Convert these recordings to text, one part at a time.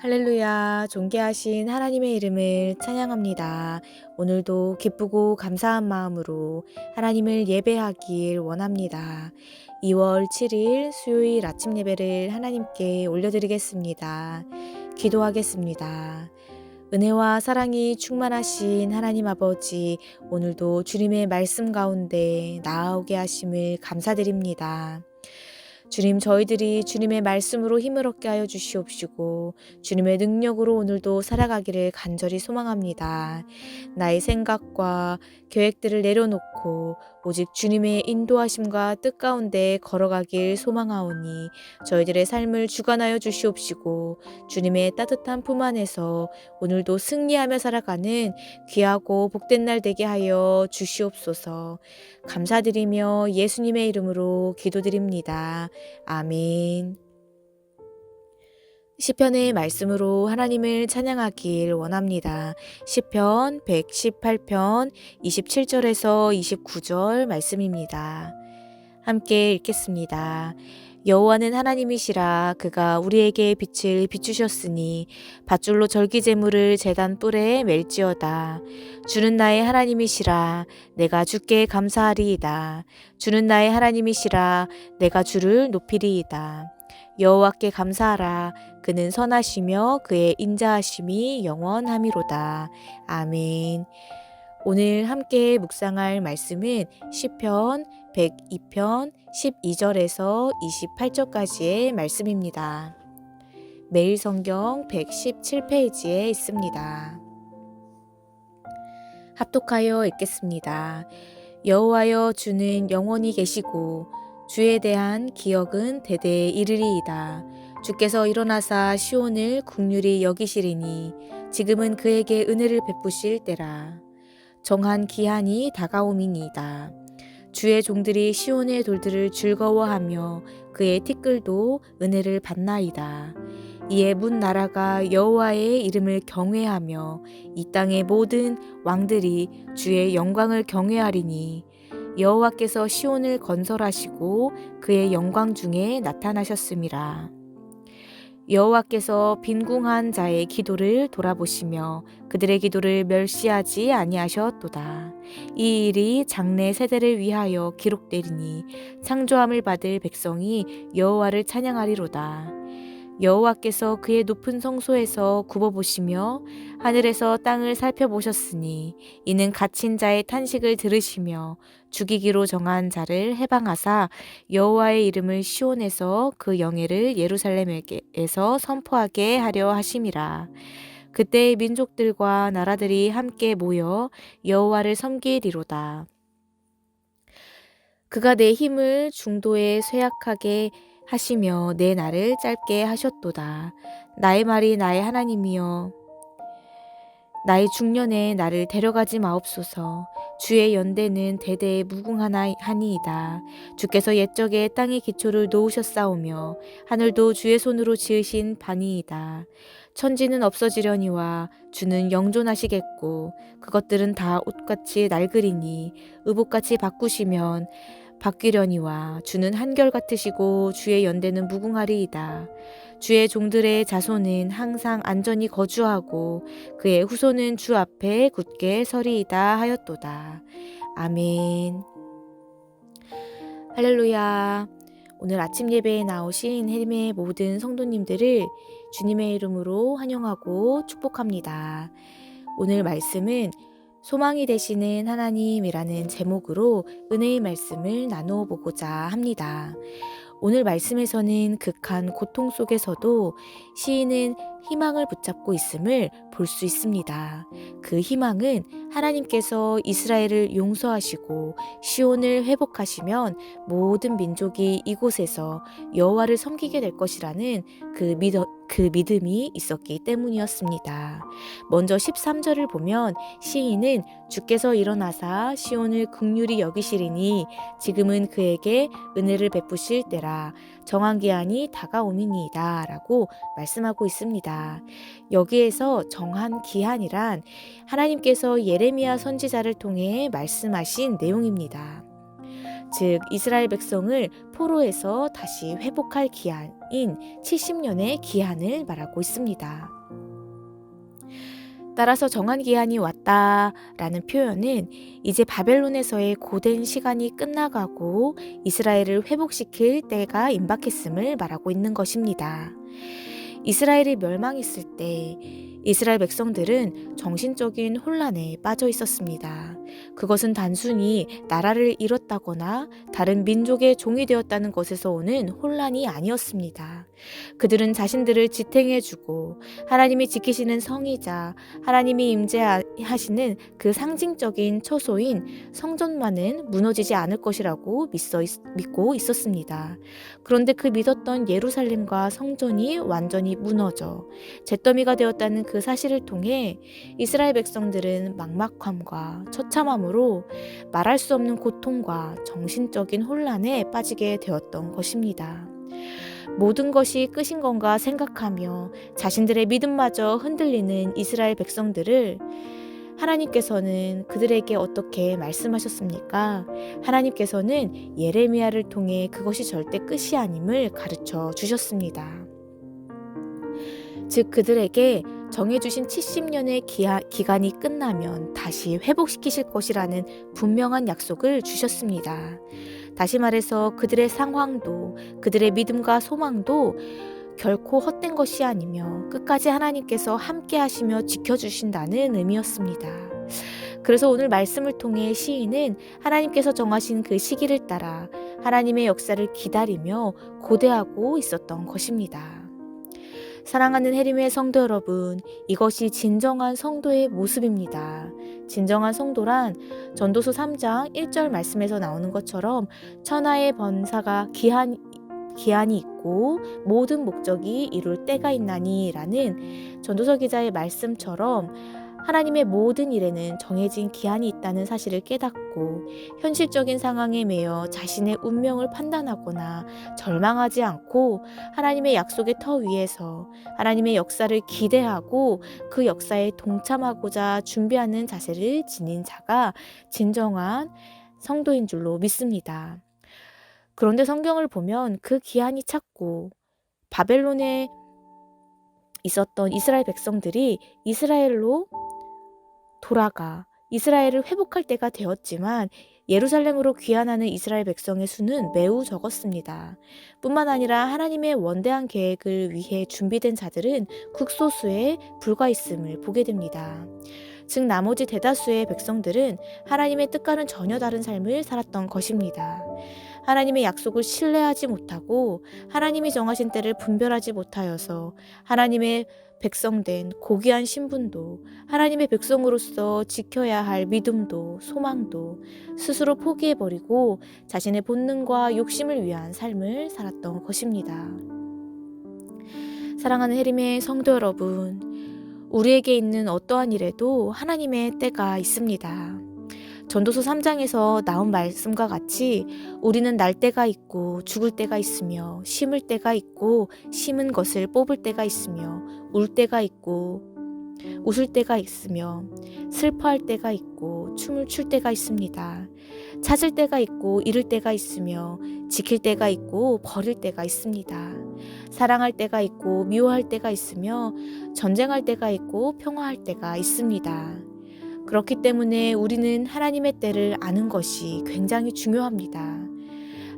할렐루야, 존귀하신 하나님의 이름을 찬양합니다. 오늘도 기쁘고 감사한 마음으로 하나님을 예배하길 원합니다. 2월 7일 수요일 아침 예배를 하나님께 올려드리겠습니다. 기도하겠습니다. 은혜와 사랑이 충만하신 하나님 아버지, 오늘도 주님의 말씀 가운데 나아오게 하심을 감사드립니다. 주님, 저희들이 주님의 말씀으로 힘을 얻게 하여 주시옵시고 주님의 능력으로 오늘도 살아가기를 간절히 소망합니다. 나의 생각과 계획들을 내려놓고 오직 주님의 인도하심과 뜻 가운데 걸어가길 소망하오니 저희들의 삶을 주관하여 주시옵시고 주님의 따뜻한 품 안에서 오늘도 승리하며 살아가는 귀하고 복된 날 되게 하여 주시옵소서. 감사드리며 예수님의 이름으로 기도드립니다. 아멘. 시편의 말씀으로 하나님을 찬양하길 원합니다. 시편 118편 27절에서 29절 말씀입니다. 함께 읽겠습니다. 여호와는 하나님이시라. 그가 우리에게 빛을 비추셨으니 밧줄로 절기제물을 제단 뿔에 맬지어다. 주는 나의 하나님이시라. 내가 주께 감사하리이다. 주는 나의 하나님이시라. 내가 주를 높이리이다. 여호와께 감사하라. 그는 선하시며 그의 인자하심이 영원함이로다. 아멘. 오늘 함께 묵상할 말씀은 시편 102편 12절에서 28절까지의 말씀입니다. 매일 성경 117페이지에 있습니다. 합독하여 읽겠습니다. 여호와여, 주는 영원히 계시고 주에 대한 기억은 대대에 이르리이다. 주께서 일어나사 시온을 긍휼히 여기시리니 지금은 그에게 은혜를 베푸실 때라. 정한 기한이 다가옴이니이다. 주의 종들이 시온의 돌들을 즐거워하며 그의 티끌도 은혜를 받나이다. 이에 문 나라가 여호와의 이름을 경외하며 이 땅의 모든 왕들이 주의 영광을 경외하리니 여호와께서 시온을 건설하시고 그의 영광 중에 나타나셨음이라. 여호와께서 빈궁한 자의 기도를 돌아보시며 그들의 기도를 멸시하지 아니하셨도다. 이 일이 장래 세대를 위하여 기록되리니 창조함을 받을 백성이 여호와를 찬양하리로다. 여호와께서 그의 높은 성소에서 굽어보시며 하늘에서 땅을 살펴보셨으니 이는 갇힌 자의 탄식을 들으시며 죽이기로 정한 자를 해방하사 여호와의 이름을 시온에서 그 영예를 예루살렘에서 선포하게 하려 하심이라. 그때 민족들과 나라들이 함께 모여 여호와를 섬기리로다. 그가 내 힘을 중도에 쇠약하게 하시며 내 날을 짧게 하셨도다. 나의 말이 나의 하나님이여, 나의 중년에 나를 데려가지 마옵소서. 주의 연대는 대대에 무궁하나이다. 주께서 옛적에 땅의 기초를 놓으셨사오며 하늘도 주의 손으로 지으신 바니이다. 천지는 없어지려니와 주는 영존하시겠고 그것들은 다 옷같이 낡으리니 의복같이 바꾸시면 바뀌려니와 주는 한결같으시고 주의 연대는 무궁하리이다. 주의 종들의 자손은 항상 안전히 거주하고 그의 후손은 주 앞에 굳게 서리이다 하였도다. 아멘. 할렐루야. 오늘 아침 예배에 나오신 해림의 모든 성도님들을 주님의 이름으로 환영하고 축복합니다. 오늘 말씀은 소망이 되시는 하나님이라는 제목으로 은혜의 말씀을 나누어 보고자 합니다. 오늘 말씀에서는 극한 고통 속에서도 시인은 희망을 붙잡고 있음을 볼 수 있습니다. 그 희망은 하나님께서 이스라엘을 용서하시고 시온을 회복하시면 모든 민족이 이곳에서 여호와를 섬기게 될 것이라는 그 믿음이 있었기 때문이었습니다. 먼저 13절을 보면 시인은 주께서 일어나사 시온을 긍휼히 여기시리니 지금은 그에게 은혜를 베푸실 때라. 정한 기한이 다가오미니이다 라고 말씀하고 있습니다. 여기에서 정한 기한이란 하나님께서 예레미야 선지자를 통해 말씀하신 내용입니다. 즉 이스라엘 백성을 포로에서 다시 회복할 기한인 70년의 기한을 말하고 있습니다. 따라서 정한 기한이 왔다라는 표현은 이제 바벨론에서의 고된 시간이 끝나가고 이스라엘을 회복시킬 때가 임박했음을 말하고 있는 것입니다. 이스라엘이 멸망했을 때 이스라엘 백성들은 정신적인 혼란에 빠져 있었습니다. 그것은 단순히 나라를 잃었다거나 다른 민족의 종이 되었다는 것에서 오는 혼란이 아니었습니다. 그들은 자신들을 지탱해주고 하나님이 지키시는 성이자 하나님이 임재하시는 그 상징적인 처소인 성전만은 무너지지 않을 것이라고 믿고 있었습니다. 그런데 그 믿었던 예루살렘과 성전이 완전히 무너져 잿더미가 되었다는 그 사실을 통해 이스라엘 백성들은 막막함과 처참함으로 말할 수 없는 고통과 정신적인 혼란에 빠지게 되었던 것입니다. 모든 것이 끝인 건가 생각하며 자신들의 믿음마저 흔들리는 이스라엘 백성들을 하나님께서는 그들에게 어떻게 말씀하셨습니까? 하나님께서는 예레미야를 통해 그것이 절대 끝이 아님을 가르쳐 주셨습니다. 즉 그들에게 정해주신 70년의 기간이 끝나면 다시 회복시키실 것이라는 분명한 약속을 주셨습니다. 다시 말해서 그들의 상황도 그들의 믿음과 소망도 결코 헛된 것이 아니며 끝까지 하나님께서 함께 하시며 지켜주신다는 의미였습니다. 그래서 오늘 말씀을 통해 시인은 하나님께서 정하신 그 시기를 따라 하나님의 역사를 기다리며 고대하고 있었던 것입니다. 사랑하는 해림의 성도 여러분, 이것이 진정한 성도의 모습입니다. 진정한 성도란 전도서 3장 1절 말씀에서 나오는 것처럼 천하의 번사가 기한이 있고 모든 목적이 이룰 때가 있나니 라는 전도서 기자의 말씀처럼 하나님의 모든 일에는 정해진 기한이 있다는 사실을 깨닫고 현실적인 상황에 매여 자신의 운명을 판단하거나 절망하지 않고 하나님의 약속의 터 위에서 하나님의 역사를 기대하고 그 역사에 동참하고자 준비하는 자세를 지닌 자가 진정한 성도인 줄로 믿습니다. 그런데 성경을 보면 그 기한이 찼고 바벨론에 있었던 이스라엘 백성들이 이스라엘로 돌아가 이스라엘을 회복할 때가 되었지만 예루살렘으로 귀환하는 이스라엘 백성의 수는 매우 적었습니다. 뿐만 아니라 하나님의 원대한 계획을 위해 준비된 자들은 극소수에 불과했음을 보게 됩니다. 즉 나머지 대다수의 백성들은 하나님의 뜻과는 전혀 다른 삶을 살았던 것입니다. 하나님의 약속을 신뢰하지 못하고 하나님이 정하신 때를 분별하지 못하여서 하나님의 백성된 고귀한 신분도 하나님의 백성으로서 지켜야 할 믿음도 소망도 스스로 포기해버리고 자신의 본능과 욕심을 위한 삶을 살았던 것입니다. 사랑하는 해림의 성도 여러분, 우리에게 있는 어떠한 일에도 하나님의 때가 있습니다. 전도서 3장에서 나온 말씀과 같이 우리는 날 때가 있고 죽을 때가 있으며 심을 때가 있고 심은 것을 뽑을 때가 있으며 울 때가 있고 웃을 때가 있으며 슬퍼할 때가 있고 춤을 출 때가 있습니다. 찾을 때가 있고 잃을 때가 있으며 지킬 때가 있고 버릴 때가 있습니다. 사랑할 때가 있고 미워할 때가 있으며 전쟁할 때가 있고 평화할 때가 있습니다. 그렇기 때문에 우리는 하나님의 때를 아는 것이 굉장히 중요합니다.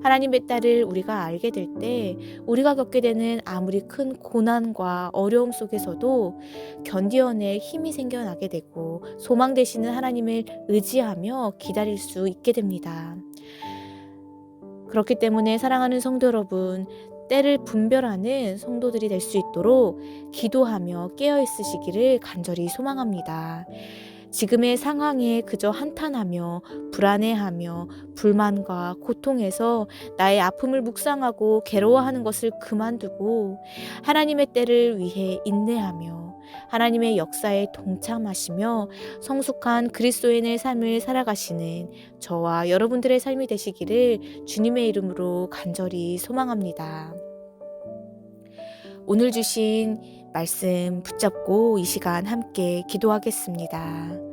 하나님의 때를 우리가 알게 될 때 우리가 겪게 되는 아무리 큰 고난과 어려움 속에서도 견디어낼 힘이 생겨나게 되고 소망 되시는 하나님을 의지하며 기다릴 수 있게 됩니다. 그렇기 때문에 사랑하는 성도 여러분, 때를 분별하는 성도들이 될 수 있도록 기도하며 깨어 있으시기를 간절히 소망합니다. 지금의 상황에 그저 한탄하며 불안해하며 불만과 고통에서 나의 아픔을 묵상하고 괴로워하는 것을 그만두고 하나님의 때를 위해 인내하며 하나님의 역사에 동참하시며 성숙한 그리스도인의 삶을 살아가시는 저와 여러분들의 삶이 되시기를 주님의 이름으로 간절히 소망합니다. 오늘 주신 말씀 붙잡고 이 시간 함께 기도하겠습니다.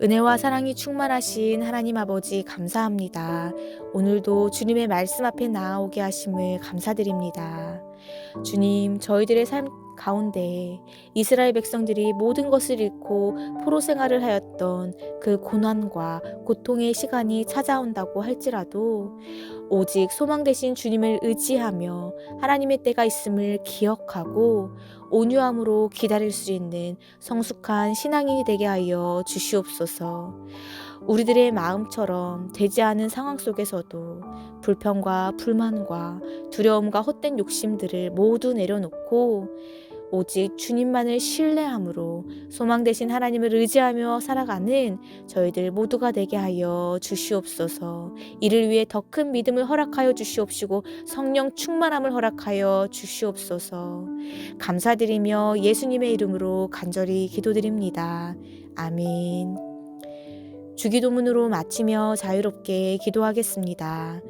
은혜와 사랑이 충만하신 하나님 아버지 감사합니다. 오늘도 주님의 말씀 앞에 나아오게 하심을 감사드립니다. 주님, 저희들의 삶 가운데 이스라엘 백성들이 모든 것을 잃고 포로 생활을 하였던 그 고난과 고통의 시간이 찾아온다고 할지라도 오직 소망 되신 주님을 의지하며 하나님의 때가 있음을 기억하고 온유함으로 기다릴 수 있는 성숙한 신앙인이 되게 하여 주시옵소서. 우리들의 마음처럼 되지 않은 상황 속에서도 불평과 불만과 두려움과 헛된 욕심들을 모두 내려놓고 오직 주님만을 신뢰함으로 소망 되신 하나님을 의지하며 살아가는 저희들 모두가 되게 하여 주시옵소서. 이를 위해 더 큰 믿음을 허락하여 주시옵시고 성령 충만함을 허락하여 주시옵소서. 감사드리며 예수님의 이름으로 간절히 기도드립니다. 아멘. 주기도문으로 마치며 자유롭게 기도하겠습니다.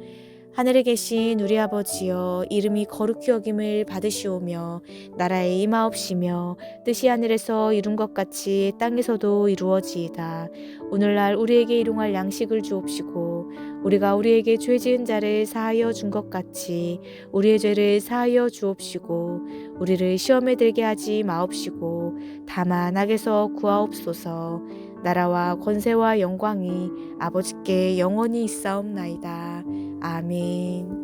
하늘에 계신 우리 아버지여, 이름이 거룩히 여김을 받으시오며 나라에 임하옵시며 뜻이 하늘에서 이룬 것 같이 땅에서도 이루어지이다. 오늘날 우리에게 일용할 양식을 주옵시고 우리가 우리에게 죄 지은 자를 사하여 준 것 같이 우리의 죄를 사하여 주옵시고 우리를 시험에 들게 하지 마옵시고 다만 악에서 구하옵소서. 나라와 권세와 영광이 아버지께 영원히 있사옵나이다. 아멘.